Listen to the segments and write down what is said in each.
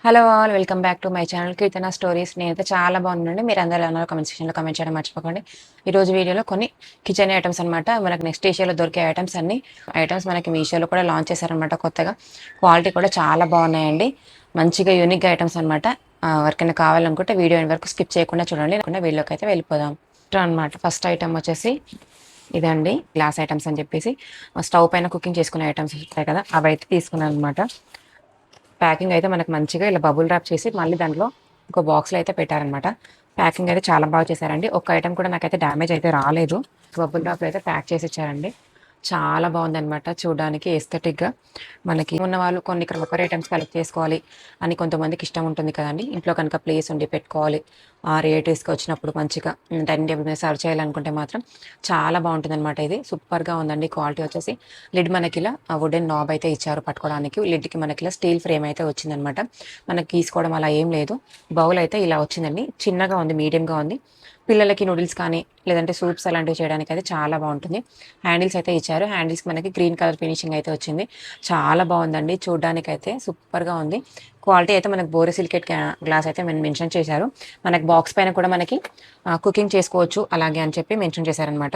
Hello all welcome back to my channel Keerthana stories. నేనైతే చాలా బాగున్నానండి. మీరు అందరూ ఎలా ఉన్నారో కామెంట్ సెక్షన్లో కామెంట్ చేయడం మర్చిపోకండి. ఈరోజు వీడియోలో కొన్ని కిచెన్ ఐటమ్స్ అనమాట. మనకి నెక్స్ట్ ఏషియాలో దొరికే ఐటమ్స్ మనకి మీషోలో కూడా లాంచ్ చేశారనమాట కొత్తగా. క్వాలిటీ కూడా చాలా బాగున్నాయండి. మంచిగా యూనిక్గా ఐటమ్స్ అనమాట. ఎవరికైనా కావాలనుకుంటే వీడియో వరకు స్కిప్ చేయకుండా చూడండి. లేకుండా వీడియోకి అయితే వెళ్ళిపోదాం అనమాట. ఫస్ట్ ఐటమ్ వచ్చేసి ఇదండి, గ్లాస్ ఐటమ్స్ అని చెప్పేసి స్టవ్ పైన కుకింగ్ చేసుకునే ఐటమ్స్ ఉంటాయి కదా, అవి అయితే తీసుకున్నాను అనమాట. ప్యాకింగ్ అయితే మనకు మంచిగా ఇలా బబుల్ ర్యాప్ చేసి మళ్ళీ దాంట్లో ఒక బాక్స్లో అయితే పెట్టారనమాట. ప్యాకింగ్ అయితే చాలా బాగా చేశారండి. ఒక ఐటమ్ కూడా నాకైతే డ్యామేజ్ అయితే రాలేదు. బబుల్ ర్యాప్లో అయితే ప్యాక్ చేసి ఇచ్చారండి. చాలా బాగుందనమాట చూడడానికి ఎస్థెటిక్గా. మనకి ఉన్న వాళ్ళు కొన్ని ఇక్కడ ఒకరి ఐటమ్స్ కలెక్ట్ చేసుకోవాలి అని కొంతమందికి ఇష్టం ఉంటుంది కదండి. ఇంట్లో కనుక ప్లేస్ ఉండి పెట్టుకోవాలి, ఆ రిలేటివ్స్కి వచ్చినప్పుడు మంచిగా డైనింగ్ టేబుల్ మీద సర్వ్ చేయాలనుకుంటే మాత్రం చాలా బాగుంటుంది అనమాట. ఇది సూపర్గా ఉందండి. క్వాలిటీ వచ్చేసి లిడ్ మనకి ఇలా వుడెన్ నాబ్ అయితే ఇచ్చారు పట్టుకోవడానికి. లిడ్కి మనకి ఇలా స్టీల్ ఫ్రేమ్ అయితే వచ్చిందనమాట. మనకి తీసుకోవడం అలా ఏం లేదు. బౌల్ అయితే ఇలా వచ్చిందండి. చిన్నగా ఉంది, మీడియంగా ఉంది. పిల్లలకి నూడిల్స్ కానీ లేదంటే సూప్స్ అలాంటివి చేయడానికి అయితే చాలా బాగుంటుంది. హ్యాండిల్స్ అయితే ఇచ్చారు. హ్యాండిల్స్ మనకి గ్రీన్ కలర్ ఫినిషింగ్ అయితే వచ్చింది. చాలా బాగుందండి చూడడానికి అయితే సూపర్గా ఉంది. క్వాలిటీ అయితే మనకి బోరోసిలికేట్ గ్లాస్ అయితే మెన్షన్ చేశారు. మనకి బాక్స్ పైన కూడా మనకి కుకింగ్ చేసుకోవచ్చు అలాగే అని చెప్పి మెన్షన్ చేశారనమాట.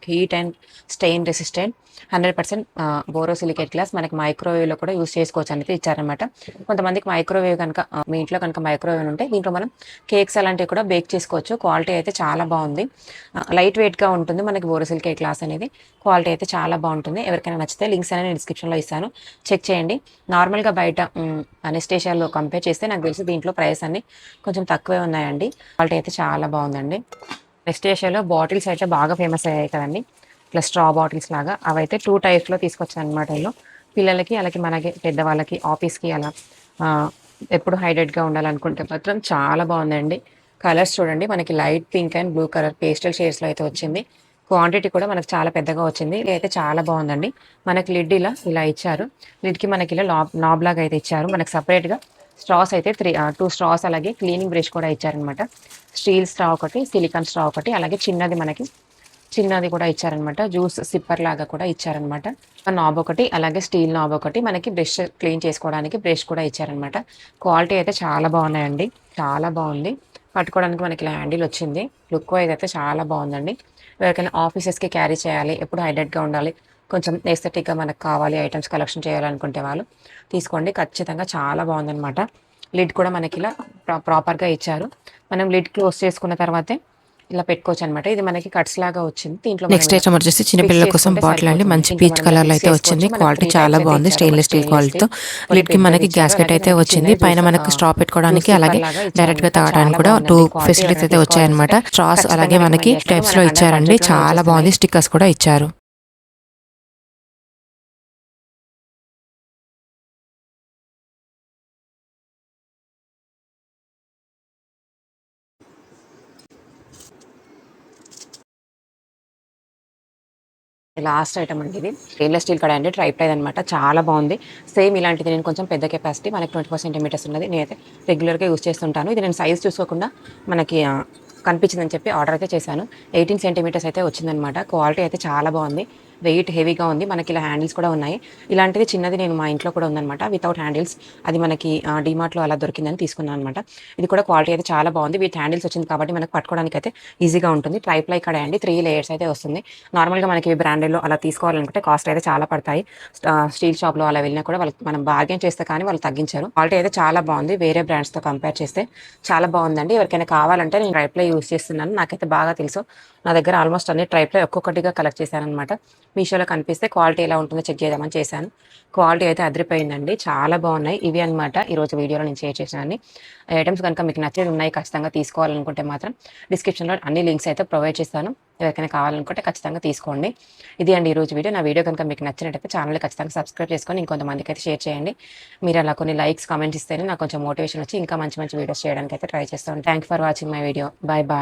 Heat and stain resistant 100% borosilicate glass. మనకి మైక్రోవేవ్లో కూడా యూస్ చేసుకోవచ్చు అనేది ఇచ్చారనమాట. కొంతమందికి మైక్రోవేవ్ కనుక మీ ఇంట్లో కనుక మైక్రోవేవ్ ఉంటే దీంట్లో మనం కేక్స్ అలాంటివి కూడా బేక్ చేసుకోవచ్చు. క్వాలిటీ అయితే చాలా బాగుంది. లైట్ వెయిట్గా ఉంటుంది మనకి బోరోసిలికేట్ గ్లాస్ అనేది. క్వాలిటీ అయితే చాలా బాగుంటుంది. ఎవరికైనా నచ్చితే లింక్స్ అనేది నేను డిస్క్రిప్షన్లో ఇస్తాను, చెక్ చేయండి. నార్మల్గా బయట అనెస్టేషియాలో కంపేర్ చేస్తే నాకు తెలిసి దీంట్లో ప్రైస్ అన్ని కొంచెం తక్కువే ఉన్నాయండి. క్వాలిటీ అయితే చాలా బాగుందండి. అనెస్టేషియాలో బాటిల్స్ అయితే బాగా ఫేమస్ అయ్యాయి కదండి, ఇట్లా స్ట్రా బాటిల్స్ లాగా. అవైతే 2 టైప్స్లో తీసుకొచ్చాను అనమాట. ఇందులో పిల్లలకి అలాగే మనకి పెద్దవాళ్ళకి ఆఫీస్కి అలా ఎప్పుడు హైడ్రేట్గా ఉండాలనుకుంటే మాత్రం చాలా బాగుందండి. కలర్స్ చూడండి, మనకి light pink and blue colour pastel షేడ్స్లో అయితే వచ్చింది. క్వాంటిటీ కూడా మనకు చాలా పెద్దగా వచ్చింది. ఇది అయితే చాలా బాగుందండి. మనకి లిడ్ ఇలా ఇచ్చారు. లిడ్కి మనకి ఇలా నాబ్ లాగా అయితే ఇచ్చారు. మనకి సపరేట్గా స్ట్రాస్ అయితే 2 స్ట్రాస్ అలాగే క్లీనింగ్ బ్రష్ కూడా ఇచ్చారనమాట. స్టీల్ స్ట్రా ఒకటి, సిలికాన్ స్ట్రా ఒకటి, అలాగే చిన్నది కూడా ఇచ్చారనమాట. జ్యూస్ సిప్పర్ లాగా కూడా ఇచ్చారనమాట. నాబ్ ఒకటి అలాగే స్టీల్ నాబ్ ఒకటి, మనకి బ్రష్ క్లీన్ చేసుకోవడానికి బ్రష్ కూడా ఇచ్చారనమాట. క్వాలిటీ అయితే చాలా బాగున్నాయండి. చాలా బాగుంది. పట్టుకోవడానికి మనకి ఇలా హ్యాండిల్ వచ్చింది. లుక్ వైజ్ అయితే చాలా బాగుందండి. ఎవరికైనా ఆఫీసెస్కి క్యారీ చేయాలి, ఎప్పుడు హైడ్రేట్గా ఉండాలి, కొంచెం ఎస్థెటిక్గా మనకు కావాలి ఐటమ్స్ కలెక్షన్ చేయాలనుకుంటే వాళ్ళు తీసుకోండి. ఖచ్చితంగా చాలా బాగుందనమాట. లిడ్ కూడా మనకి ఇలా ప్రాపర్గా ఇచ్చారు. మనం లిడ్ క్లోజ్ చేసుకున్న తర్వాతే ఇలా పెట్టుకోవచ్చు అనమాట. ఇది మనకి కట్స్ లాగా వచ్చింది. దీంట్లో నెక్స్ట్ ఐటమ్ వచ్చేసి చిన్నపిల్లల కోసం బాటిల్ అండి. మంచి పీచ్ కలర్ లో అయితే వచ్చింది. క్వాలిటీ చాలా బాగుంది. స్టెయిన్లెస్ స్టీల్ క్వాలిటీతో లిడ్ కి మనకి గ్యాస్కెట్ అయితే వచ్చింది. పైన మనకి స్ట్రా పెట్టుకోవడానికి అలాగే డైరెక్ట్ గా తాగడానికి కూడా 2 ఫెసిలిటీస్ అయితే వచ్చాయన్నమాట. స్ట్రాస్ అలాగే మనకి టైప్స్ లో ఇచ్చారండి. చాలా బాగుంది. స్టిక్కర్స్ కూడా ఇచ్చారు. లాస్ట్ ఐటమ్ అండి. ఇది స్టెయిన్లెస్ స్టీల్ కడాయి అండి, ట్రై ప్లైడ్ అనమాట. చాలా బాగుంది. సేమ్ ఇలాంటిది నేను కొంచెం పెద్ద కెపాసిటీ, మనకి 24 సెంటీమీటర్స్ ఉన్నది. నేనైతే రెగ్యులర్గా యూస్ చేస్తుంటాను. ఇది నేను సైజ్ చూసుకోకుండా మనకి కనిపించిందని చెప్పి ఆర్డర్ అయితే చేశాను. 18 సెంటీమీటర్స్ అయితే వచ్చిందనమాట. క్వాలిటీ అయితే చాలా బాగుంది. వెయిట్ హెవీగా ఉంది. మనకి ఇలా హ్యాండిల్స్ కూడా ఉన్నాయి. ఇలాంటిది చిన్నది నేను మా ఇంట్లో కూడా ఉందనమాట, వితౌట్ హ్యాండిల్స్. అది మనకి డిమార్ట్లో అలా దొరికిందని తీసుకున్నాను అనమాట. ఇది కూడా క్వాలిటీ అయితే చాలా బాగుంది. విత్ హ్యాండిల్స్ వచ్చింది కాబట్టి మనకు పట్టుకోవడానికి అయితే ఈజీగా ఉంటుంది. ట్రైప్లై కడాయి అండి, 3 లేయర్స్ అయితే వస్తుంది. నార్మల్గా మనకి బ్రాండెడ్లో అలా తీసుకోవాలనుకుంటే కాస్ట్ అయితే చాలా పడతాయి. స్టీల్ షాప్లో అలా వెళ్ళినా కూడా వాళ్ళకి మనం బార్గెన్ చేస్తే కానీ వాళ్ళు తగ్గించారు. క్వాలిటీ అయితే చాలా బాగుంది. వేరే బ్రాండ్స్తో కంపేర్ చేస్తే చాలా బాగుందండి. ఎవరికైనా కావాలంటే నేను ట్రైప్లై యూస్ చేస్తున్నాను, నాకైతే బాగా తెలుసు. నా దగ్గర ఆల్మోస్ట్ అన్ని ట్రైప్లై ఒక్కొక్కటిగా కలెక్ట్ చేశాను అనమాట. మీషోలో కనిపిస్తే క్వాలిటీ ఎలా ఉంటుందో చెక్ చేద్దామని చేశాను. క్వాలిటీ అయితే అదిరిపోయిందండి. చాలా బాగున్నాయి. ఇవి అనమాట ఈరోజు వీడియోలో నేను షేర్ చేసినవి. ఐటమ్స్ కనుక మీకు నచ్చేది ఉన్నాయి, ఖచ్చితంగా తీసుకోవాలనుకుంటే మాత్రం డిస్క్రిప్షన్లో అన్ని లింక్స్ అయితే ప్రొవైడ్ చేస్తాను. ఎవరికైనా కావాలనుకుంటే ఖచ్చితంగా తీసుకోండి. ఇది అండి ఈరోజు వీడియో. నా వీడియో కనుక మీకు నచ్చినట్టయితే ఛానల్ ఖచ్చితంగా సబ్స్క్రైబ్ చేసుకొని ఇంకొంతమందికి అయితే షేర్ చేయండి. మీరు అలా కొన్ని లైక్స్ కామెంట్స్ ఇస్తేనే నాకు కొంచెం మోటివేషన్ వచ్చి ఇంకా మంచి మంచి వీడియోస్ చేయడానికి అయితే ట్రై చేస్తాను. Thank for watching my video. Bye bye.